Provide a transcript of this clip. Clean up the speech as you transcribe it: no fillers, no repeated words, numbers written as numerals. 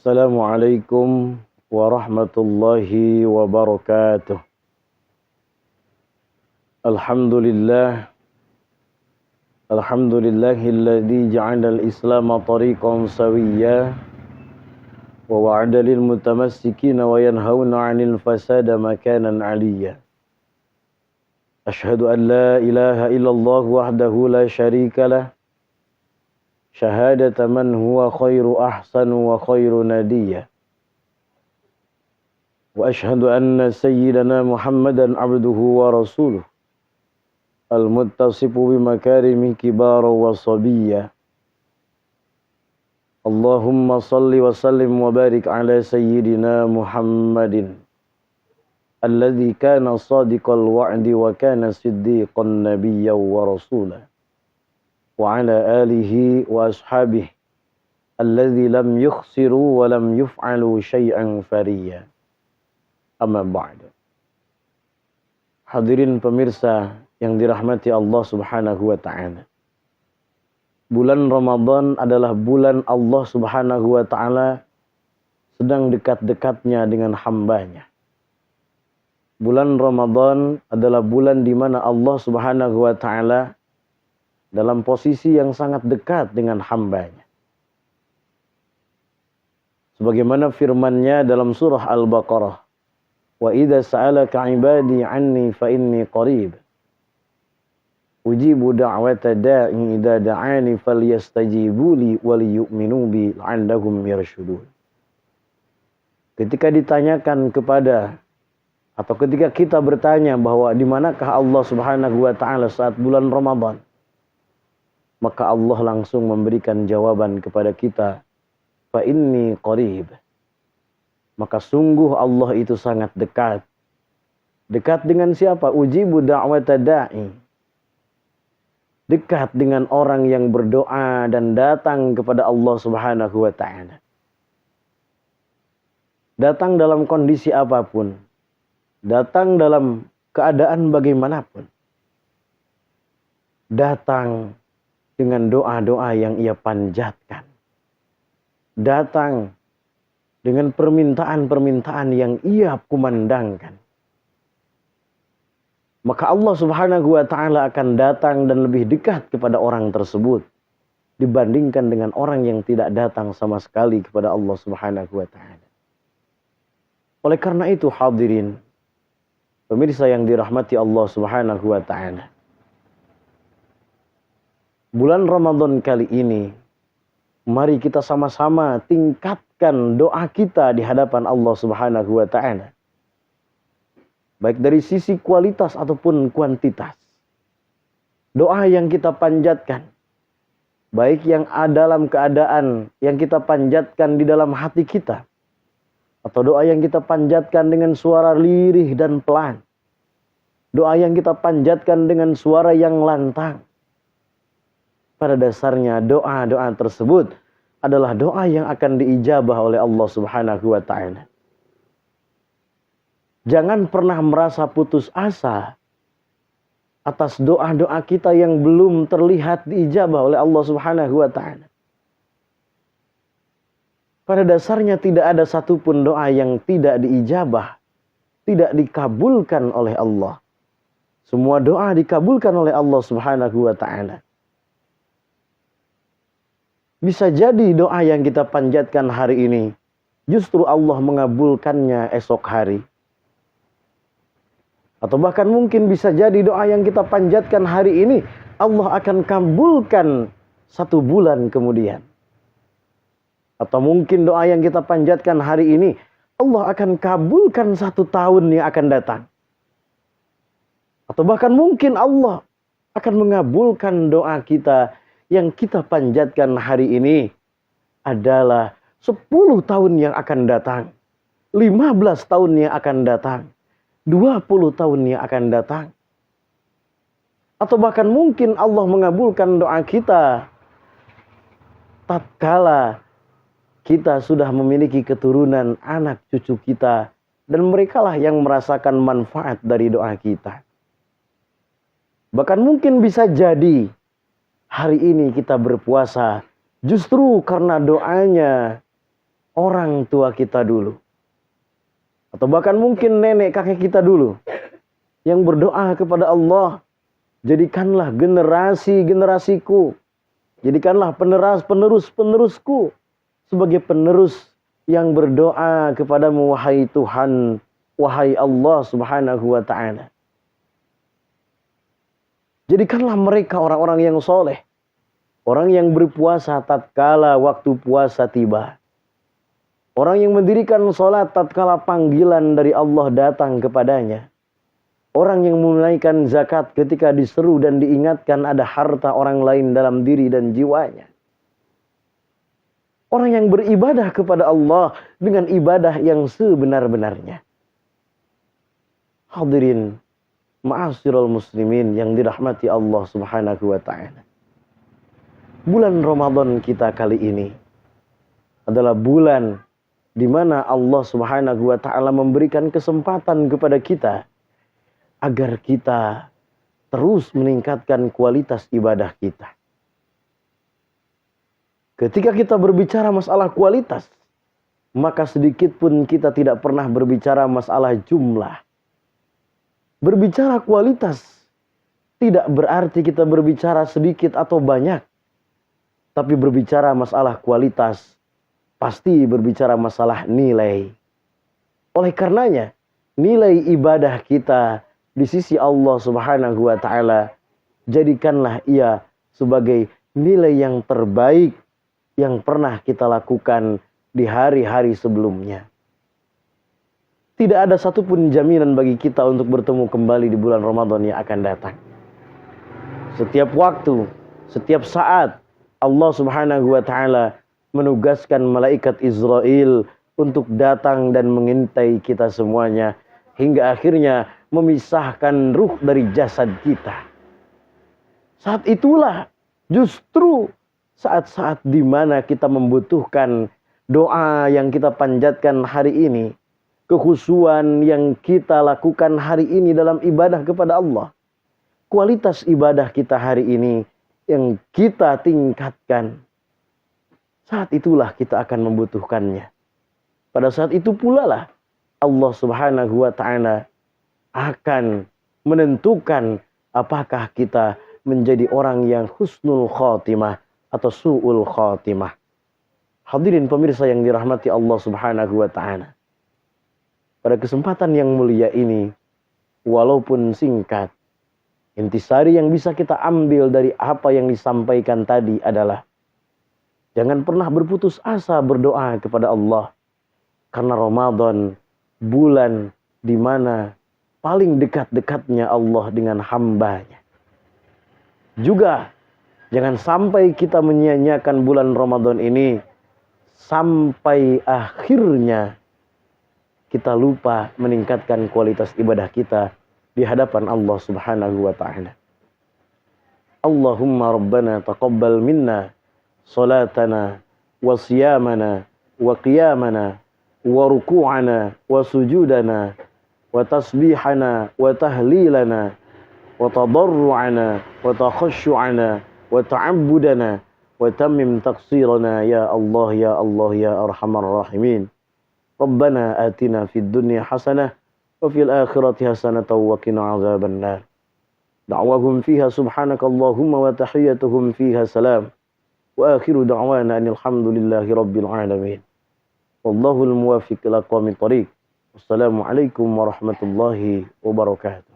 Assalamualaikum warahmatullahi wabarakatuh. Alhamdulillah. Alhamdulillahilladzi ja'ala al-islam tariqan sawiyya wa wa'ada lil mutamassikina wa yanhauna 'anil fasada makanan 'aliyya. Ashhadu an la ilaha illallah wahdahu la syarika lah. Syahadata man huwa khairu ahsanu wa khairu nadiyya. Wa ashhadu anna sayyidana Muhammadan abduhu wa rasuluh. Al-muttasifu bimakarimi kibara wa sabiyya. Allahumma salli wa sallim wa barik ala sayyidina Muhammadin. Alladhi kana sadiqal wa'di wa kana siddiqan nabiyya wa rasulah. Wa ala alihi wa ashabihi alladzi lam yukhsiru wa lam yuf'alu syai'an fariya. Amma ba'd. Hadirin pemirsa yang dirahmati Allah Subhanahu wa taala. Bulan Ramadan adalah bulan Allah Subhanahu wa taala sedang dekat-dekatnya dengan hambanya. Bulan Ramadan adalah bulan di mana Allah Subhanahu wa taala dalam posisi yang sangat dekat dengan hambanya. Sebagaimana firman-Nya dalam surah Al-Baqarah, "Wa idza sa'alaka 'ibadi 'anni fa inni qarib. Ujibu da'wata da'i idza da'ani falyastajibu li wa liyu'minu bi la'allahum yarshudun." Ketika ditanyakan kepada atau ketika kita bertanya bahwa di manakah Allah Subhanahu wa taala saat bulan Ramadan, maka Allah langsung memberikan jawaban kepada kita, fa inni qarib. Maka sungguh Allah itu sangat dekat. Dekat dengan siapa? Ujibu da'wata da'i. Dekat dengan orang yang berdoa dan datang kepada Allah Subhanahu wa taala. Datang dalam kondisi apapun. Datang dalam keadaan bagaimanapun. Datang dengan doa-doa yang ia panjatkan. Datang dengan permintaan-permintaan yang ia kumandangkan. Maka Allah Subhanahu wa taala akan datang dan lebih dekat kepada orang tersebut dibandingkan dengan orang yang tidak datang sama sekali kepada Allah Subhanahu wa taala. Oleh karena itu hadirin, pemirsa yang dirahmati Allah Subhanahu wa taala, bulan Ramadan kali ini, mari kita sama-sama tingkatkan doa kita di hadapan Allah Subhanahu wa taala. Baik dari sisi kualitas ataupun kuantitas. Doa yang kita panjatkan, baik yang ada dalam keadaan yang kita panjatkan di dalam hati kita, atau doa yang kita panjatkan dengan suara lirih dan pelan. Doa yang kita panjatkan dengan suara yang lantang. Pada dasarnya doa-doa tersebut adalah doa yang akan diijabah oleh Allah Subhanahu wa taala. Jangan pernah merasa putus asa atas doa-doa kita yang belum terlihat diijabah oleh Allah Subhanahu wa taala. Pada dasarnya tidak ada satupun doa yang tidak diijabah, tidak dikabulkan oleh Allah. Semua doa dikabulkan oleh Allah Subhanahu wa taala. Bisa jadi doa yang kita panjatkan hari ini, justru Allah mengabulkannya esok hari. Atau bahkan mungkin bisa jadi doa yang kita panjatkan hari ini, Allah akan kabulkan 1 bulan kemudian. Atau mungkin doa yang kita panjatkan hari ini, Allah akan kabulkan 1 tahun yang akan datang. Atau bahkan mungkin Allah akan mengabulkan doa kita yang kita panjatkan hari ini adalah 10 tahun yang akan datang, 15 tahun yang akan datang, 20 tahun yang akan datang. Atau bahkan mungkin Allah mengabulkan doa kita tatkala kita sudah memiliki keturunan anak cucu kita, dan merekalah yang merasakan manfaat dari doa kita. Bahkan mungkin bisa jadi hari ini kita berpuasa justru karena doanya orang tua kita dulu. Atau bahkan mungkin nenek kakek kita dulu. Yang berdoa kepada Allah. Jadikanlah generasi-generasiku. Jadikanlah penerus-penerusku. Sebagai penerus yang berdoa kepadamu wahai Tuhan. Wahai Allah subhanahu wa ta'ala. Jadikanlah mereka orang-orang yang soleh. Orang yang berpuasa tatkala waktu puasa tiba. Orang yang mendirikan sholat tatkala panggilan dari Allah datang kepadanya. Orang yang menunaikan zakat ketika diseru dan diingatkan ada harta orang lain dalam diri dan jiwanya. Orang yang beribadah kepada Allah dengan ibadah yang sebenar-benarnya. Hadirin, ma'asyiral muslimin yang dirahmati Allah subhanahu wa ta'ala. Bulan Ramadan kita kali ini adalah bulan di mana Allah subhanahu wa ta'ala memberikan kesempatan kepada kita agar kita terus meningkatkan kualitas ibadah kita. Ketika kita berbicara masalah kualitas, maka sedikit pun kita tidak pernah berbicara masalah jumlah. Berbicara kualitas tidak berarti kita berbicara sedikit atau banyak. Tapi berbicara masalah kualitas, pasti berbicara masalah nilai. Oleh karenanya, nilai ibadah kita di sisi Allah subhanahu wa ta'ala, jadikanlah ia sebagai nilai yang terbaik yang pernah kita lakukan di hari-hari sebelumnya. Tidak ada satupun jaminan bagi kita untuk bertemu kembali di bulan Ramadan yang akan datang. Setiap waktu, setiap saat, Allah subhanahu wa ta'ala menugaskan malaikat Israel untuk datang dan mengintai kita semuanya. Hingga akhirnya memisahkan ruh dari jasad kita. Saat itulah justru saat-saat di mana kita membutuhkan doa yang kita panjatkan hari ini. Kekhusyuan yang kita lakukan hari ini dalam ibadah kepada Allah. Kualitas ibadah kita hari ini yang kita tingkatkan. Saat itulah kita akan membutuhkannya. Pada saat itu pula lah Allah subhanahu wa ta'ala akan menentukan apakah kita menjadi orang yang husnul khatimah atau su'ul khatimah. Hadirin pemirsa yang dirahmati Allah subhanahu wa ta'ala. Pada kesempatan yang mulia ini, walaupun singkat, intisari yang bisa kita ambil dari apa yang disampaikan tadi adalah jangan pernah berputus asa berdoa kepada Allah. Karena Ramadan bulan di mana paling dekat-dekatnya Allah dengan hambanya. Juga jangan sampai kita menyia-nyiakan bulan Ramadan ini sampai akhirnya kita lupa meningkatkan kualitas ibadah kita di hadapan Allah subhanahu wa ta'ala. Allahumma rabbana taqabbal minna salatana wa siyamana wa qiyamana wa ruku'ana wa sujudana wa tasbihana wa tahlilana wa tadarru'ana wa takhashu'ana wa ta'abbudana wa tammim taqsirana ya Allah ya Allah ya arhamar rahimin. Rabbana atina fid dunya hasanah wa fil akhirati hasanatan wa qina azaban nar. Da'wahum fiha subhanakallahumma wa tahiyyatuhum fiha salam. Wa akhiru da'wana alhamdulillahi rabbil alamin. Wallahul muwaffiq ila aqwamit thoriq. Wassalamu alaikum warahmatullahi wabarakatuh.